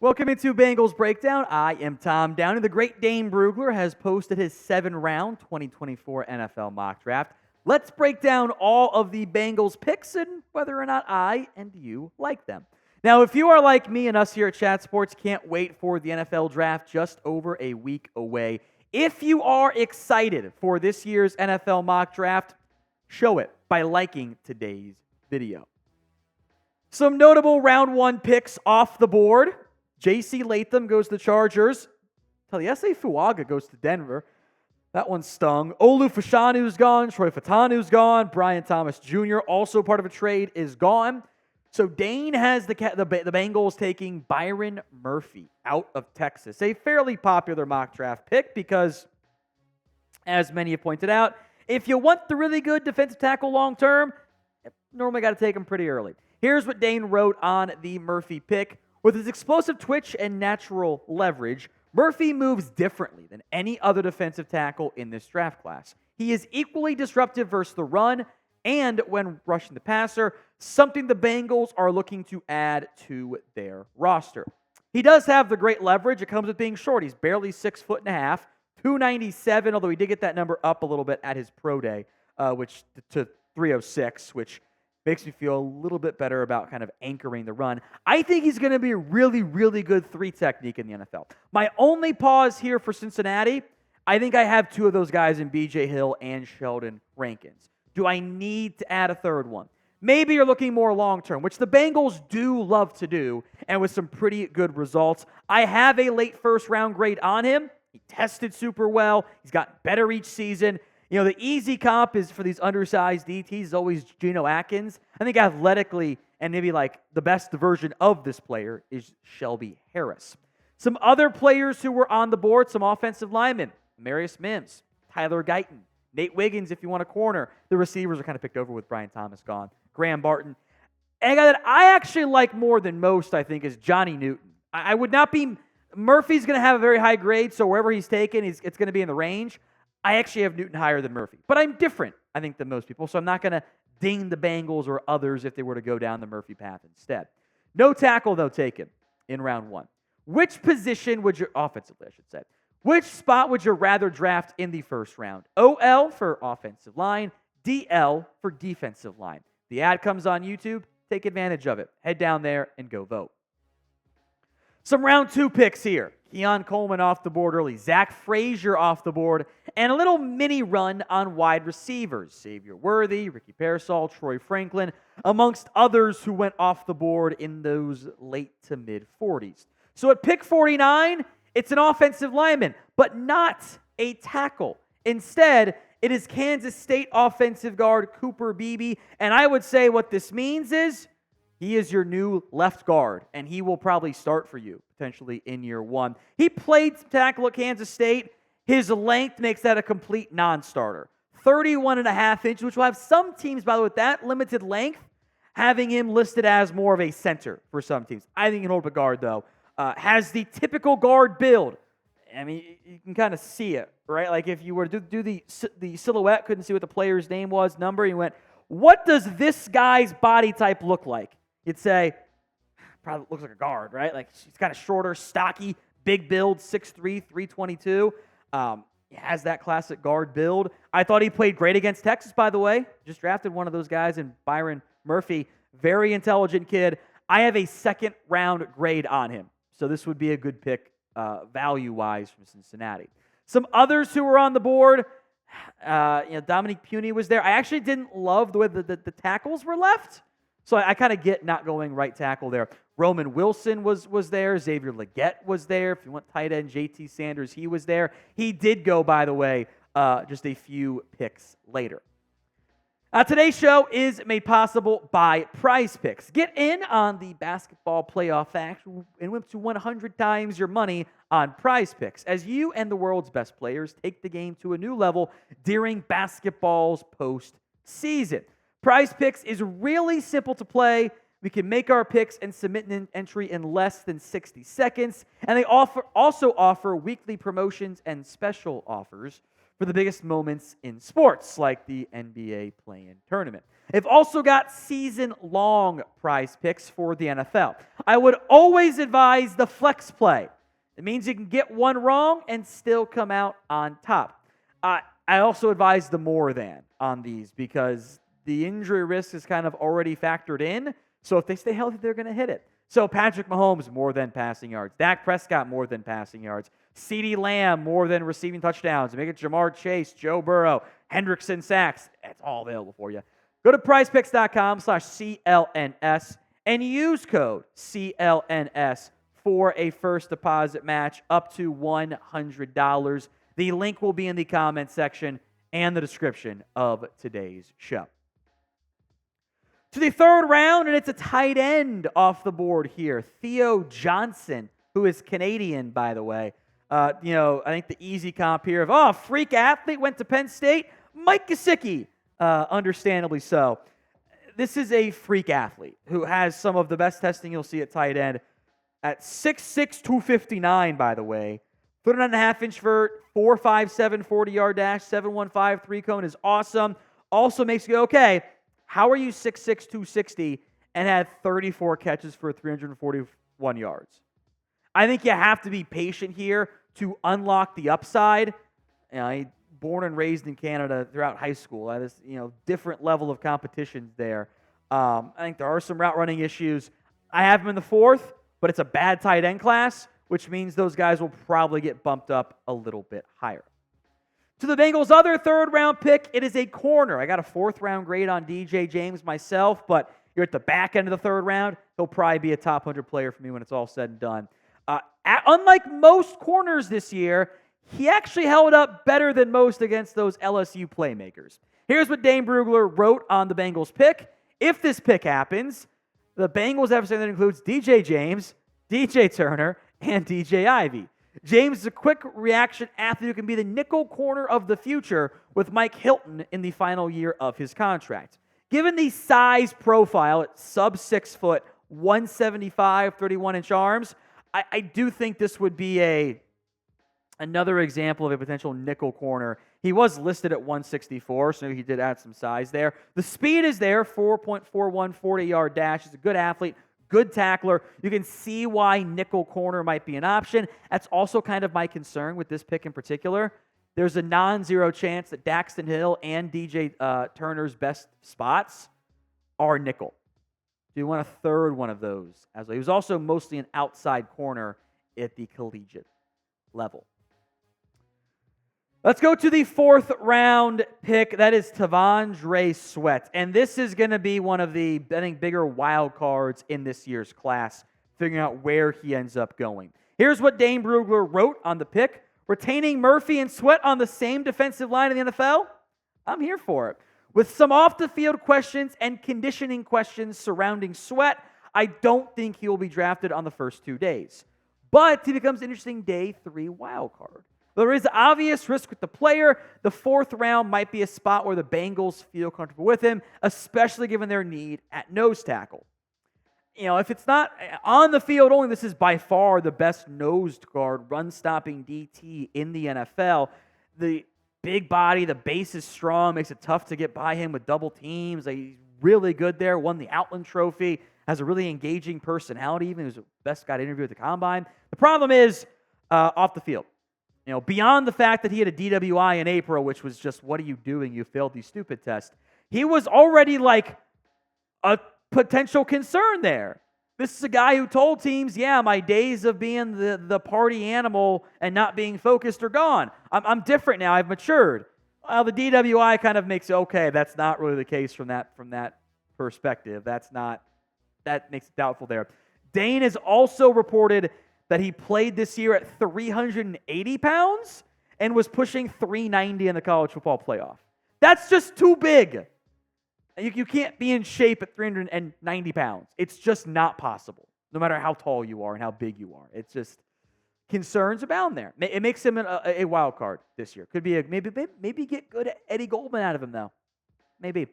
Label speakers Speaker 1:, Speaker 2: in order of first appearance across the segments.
Speaker 1: Welcome into Bengals Breakdown. I am Tom Downey. The great Dane Brugler has posted his 7-round 2024 NFL mock draft. Let's break down all of the Bengals picks and whether or not I and you like them. Now, if you are like me and us here at Chat Sports, can't wait for the NFL draft just over a week away. If you are excited for this year's NFL mock draft, show it by liking today's video. Some notable round one picks off the board. J.C. Latham goes to the Chargers. Taliese Fuaga goes to Denver. That one stung. Olu Fashanu's gone. Troy Fatanu's gone. Brian Thomas Jr., also part of a trade, is gone. So Dane has the Bengals taking Byron Murphy out of Texas. A fairly popular mock draft pick because, as many have pointed out, if you want the really good defensive tackle long term, you normally got to take him pretty early. Here's what Dane wrote on the Murphy pick. With his explosive twitch and natural leverage, Murphy moves differently than any other defensive tackle in this draft class. He is equally disruptive versus the run and when rushing the passer, something the Bengals are looking to add to their roster. He does have the great leverage. It comes with being short. He's barely 6'1", 297, although he did get that number up a little bit at his pro day, which to 306, which makes me feel a little bit better about kind of anchoring the run. I think he's going to be a really, really good three technique in the NFL. My only pause here for Cincinnati, I think I have two of those guys in B.J. Hill and Sheldon Rankins. Do I need to add a third one? Maybe you're looking more long-term, which the Bengals do love to do, and with some pretty good results. I have a late first-round grade on him. He tested super well. He's gotten better each season. You know, the easy comp is for these undersized DTs is always Geno Atkins. I think athletically and maybe like the best version of this player is Shelby Harris. Some other players who were on the board, some offensive linemen, Marius Mims, Tyler Guyton, Nate Wiggins if you want a corner. The receivers are kind of picked over with Brian Thomas gone. Graham Barton. And a guy that I actually like more than most, I think, is Johnny Newton. I would not be... Murphy's going to have a very high grade, so wherever he's taken, it's going to be in the range. I actually have Newton higher than Murphy. But I'm different, I think, than most people, so I'm not going to ding the Bengals or others if they were to go down the Murphy path instead. No tackle, though, taken in round one. Which position would you... Offensively, I should say. Which spot would you rather draft in the first round? OL for offensive line, DL for defensive line. The ad comes on YouTube. Take advantage of it. Head down there and go vote. Some round two picks here. Keon Coleman off the board early. Zach Frazier off the board. And a little mini run on wide receivers. Xavier Worthy, Ricky Pearsall, Troy Franklin, amongst others who went off the board in those late to mid-40s. So at pick 49, it's an offensive lineman, but not a tackle. Instead, it is Kansas State offensive guard Cooper Beebe. And I would say what this means is he is your new left guard, and he will probably start for you, potentially in year one. He played tackle at Kansas State. His length makes that a complete non-starter. 31.5 inches, which will have some teams, by the way, with that limited length, having him listed as more of a center for some teams. I think he can hold up a guard, though. Has the typical guard build. I mean, you can kind of see it, right? Like if you were to do the silhouette, couldn't see what the player's name was, number, you went, what does this guy's body type look like? You'd say, probably looks like a guard, right? Like he's kind of shorter, stocky, big build, 6'3", 322. He has that classic guard build. I thought he played great against Texas, by the way. Just drafted one of those guys in Byron Murphy. Very intelligent kid. I have a second-round grade on him. So this would be a good pick value-wise from Cincinnati. Some others who were on the board, Dominique Puny was there. I actually didn't love the way the tackles were left. So I kind of get not going right tackle there. Roman Wilson was there. Xavier Legette was there. If you want tight end, J.T. Sanders, he was there. He did go, by the way, just a few picks later. Today's show is made possible by Prize Picks. Get in on the basketball playoff action and win up to 100 times your money on Prize Picks as you and the world's best players take the game to a new level during basketball's postseason. Prize Picks is really simple to play. We can make our picks and submit an entry in less than 60 seconds. And they also offer weekly promotions and special offers for the biggest moments in sports, like the NBA play-in tournament. They've also got season-long Prize Picks for the NFL. I would always advise the flex play. It means you can get one wrong and still come out on top. I also advise the more than on these because the injury risk is kind of already factored in. So if they stay healthy, they're going to hit it. So Patrick Mahomes, more than passing yards. Dak Prescott, more than passing yards. CeeDee Lamb, more than receiving touchdowns. Make it Jamar Chase, Joe Burrow, Hendrickson sacks. It's all available for you. Go to prizepicks.com/CLNS and use code CLNS for a first deposit match up to $100. The link will be in the comment section and the description of today's show. To the third round, and it's a tight end off the board here. Theo Johnson, who is Canadian, by the way. I think the easy comp here of, freak athlete, went to Penn State. Mike Gesicki, understandably so. This is a freak athlete who has some of the best testing you'll see at tight end. At 6'6", 259, by the way. 39.5-inch vert, 4.57 40-yard dash, 7.15 3-cone is awesome. Also makes you go, okay, how are you 6'6", 260 and had 34 catches for 341 yards? I think you have to be patient here to unlock the upside. Born and raised in Canada throughout high school. This different level of competitions there. I think there are some route running issues. I have him in the fourth, but it's a bad tight end class, which means those guys will probably get bumped up a little bit higher. To the Bengals' other third-round pick, it is a corner. I got a fourth-round grade on DJ James myself, but you're at the back end of the third round. He'll probably be a top 100 player for me when it's all said and done. Unlike most corners this year, he actually held up better than most against those LSU playmakers. Here's what Dane Brugler wrote on the Bengals pick. If this pick happens, the Bengals have something that includes DJ James, DJ Turner, and DJ Ivey. James is a quick reaction athlete who can be the nickel corner of the future with Mike Hilton in the final year of his contract. Given the size profile at sub 6 foot, 175, 31-inch arms, I do think this would be another example of a potential nickel corner. He was listed at 164, so he did add some size there. The speed is there, 4.41 40-yard dash. He's a good athlete, good tackler. You can see why nickel corner might be an option. That's also kind of my concern with this pick in particular. There's a non-zero chance that Daxton Hill and DJ Turner's best spots are nickel. Do you want a third one of those as well? He was also mostly an outside corner at the collegiate level. Let's go to the fourth round pick. That is T'Vondre Sweat. And this is going to be one of the, I think, bigger wild cards in this year's class, figuring out where he ends up going. Here's what Dane Brugler wrote on the pick. Retaining Murphy and Sweat on the same defensive line in the NFL? I'm here for it. With some off-the-field questions and conditioning questions surrounding Sweat, I don't think he will be drafted on the first 2 days. But he becomes an interesting day 3 wild card. There is obvious risk with the player. The fourth round might be a spot where the Bengals feel comfortable with him, especially given their need at nose tackle. If it's not on the field only, this is by far the best nosed guard, run-stopping DT in the NFL. The big body, the base is strong, makes it tough to get by him with double teams. He's really good there, won the Outland Trophy, has a really engaging personality, even was the best guy to interview at the Combine. The problem is off the field. Beyond the fact that he had a DWI in April, which was just, what are you doing? You failed these stupid tests. He was already like a potential concern there. This is a guy who told teams, my days of being the party animal and not being focused are gone. I'm different now. I've matured. Well, the DWI kind of makes it okay. That's not really the case from that perspective. That makes it doubtful there. Dane has also reported that he played this year at 380 pounds and was pushing 390 in the college football playoff. That's just too big. You can't be in shape at 390 pounds. It's just not possible, no matter how tall you are and how big you are. It's just concerns abound there. It makes him a wild card this year. Could be maybe get good Eddie Goldman out of him, though. Maybe.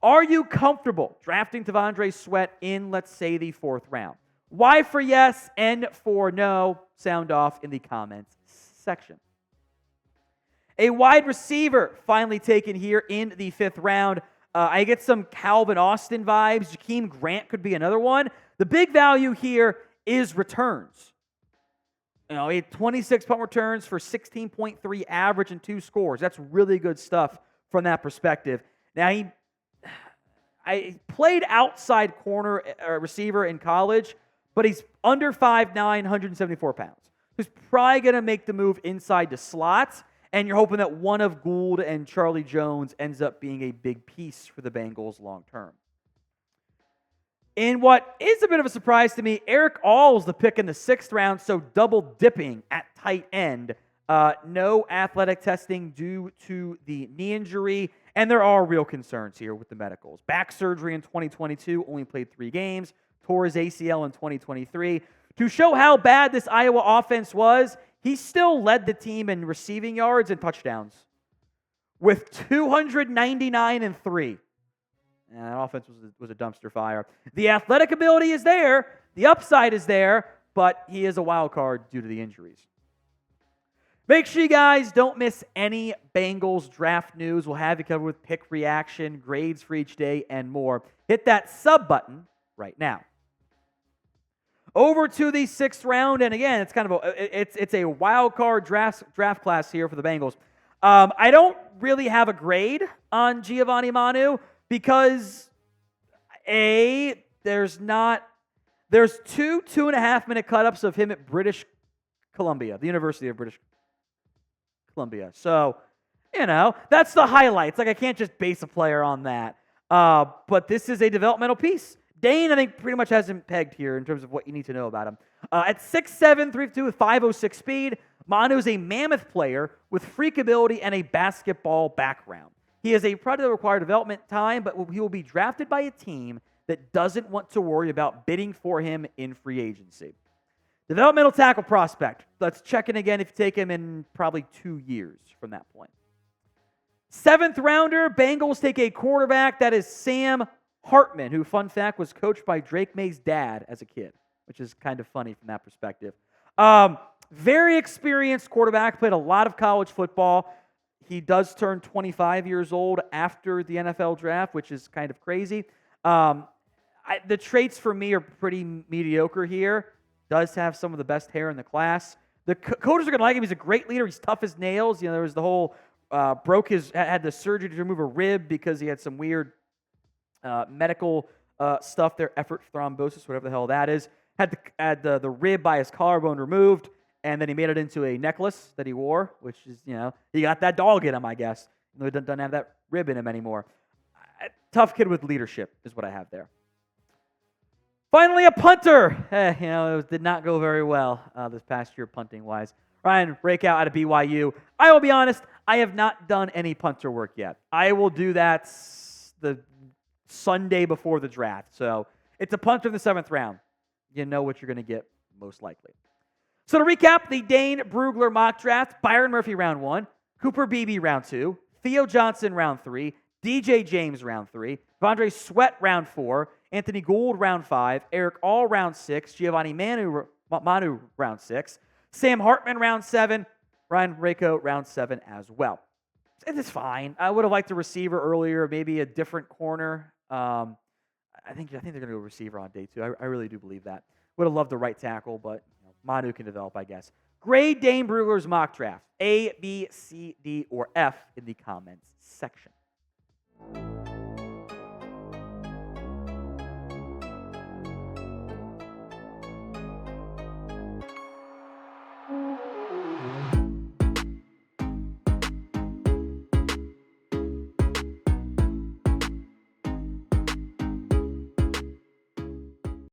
Speaker 1: Are you comfortable drafting T'Vondre Sweat in, let's say, the fourth round? Y for yes, N for no. Sound off in the comments section. A wide receiver finally taken here in the fifth round. I get some Calvin Austin vibes. Jakeem Grant could be another one. The big value here is returns. He had 26 punt returns for 16.3 average and 2 scores. That's really good stuff from that perspective. Now, I played outside corner receiver in college, but he's under 5'9", 174 pounds. He's probably going to make the move inside the slot, and you're hoping that one of Gould and Charlie Jones ends up being a big piece for the Bengals long term. In what is a bit of a surprise to me, Erick All's the pick in the 6th round, so double dipping at tight end. No athletic testing due to the knee injury, and there are real concerns here with the medicals. Back surgery in 2022, only played 3 games, tore his ACL in 2023. To show how bad this Iowa offense was, he still led the team in receiving yards and touchdowns with 299 and 3. And that offense was a dumpster fire. The athletic ability is there. The upside is there, but he is a wild card due to the injuries. Make sure you guys don't miss any Bengals draft news. We'll have you covered with pick reaction, grades for each day, and more. Hit that sub button right now. Over to the 6th round, and again, it's kind of it's a wild card draft class here for the Bengals. I don't really have a grade on Giovanni Manu because there's 2 2.5-minute cut-ups of him at British Columbia, the University of British Columbia. So, that's the highlights. Like, I can't just base a player on that. But this is a developmental piece. Dane, I think, pretty much has him pegged here in terms of what you need to know about him. At 6'7", 3'2", with 5.06 speed, Manu is a mammoth player with freak ability and a basketball background. He has a product that requires development time, but he will be drafted by a team that doesn't want to worry about bidding for him in free agency. Developmental tackle prospect. Let's check in again if you take him in probably 2 years from that point. 7th rounder, Bengals take a quarterback. That is Sam Hartman, who, fun fact, was coached by Drake May's dad as a kid, which is kind of funny from that perspective. Very experienced quarterback, played a lot of college football. He does turn 25 years old after the NFL draft, which is kind of crazy. The traits for me are pretty mediocre here. Does have some of the best hair in the class. The coaches are going to like him. He's a great leader. He's tough as nails. There was the whole had the surgery to remove a rib because he had some weird medical stuff there, effort thrombosis, whatever the hell that is. Had the rib by his collarbone removed, and then he made it into a necklace that he wore, which is, he got that dog in him, I guess. He doesn't have that rib in him anymore. Tough kid with leadership is what I have there. Finally, a punter. It did not go very well this past year punting-wise. Ryan Breakout out of BYU. I will be honest, I have not done any punter work yet. I will do that the Sunday before the draft. So it's a punter in the 7th round. You know what you're going to get, most likely. So to recap, the Dane Brugler mock draft: Byron Murphy round 1, Cooper Beebe round 2, Theo Johnson round 3, DJ James round 3, Vondre Sweat round 4, Anthony Gould round 5, Erick All round 6, Giovanni Manu round 6, Sam Hartman round 7, Ryan Rako round 7 as well. It is fine. I would have liked a receiver earlier, maybe a different corner. I think they're going to go receiver on day 2. I really do believe that. Would have loved the right tackle, but Manu can develop, I guess. Grade Dane Brugler's mock draft: A, B, C, D, or F in the comments section.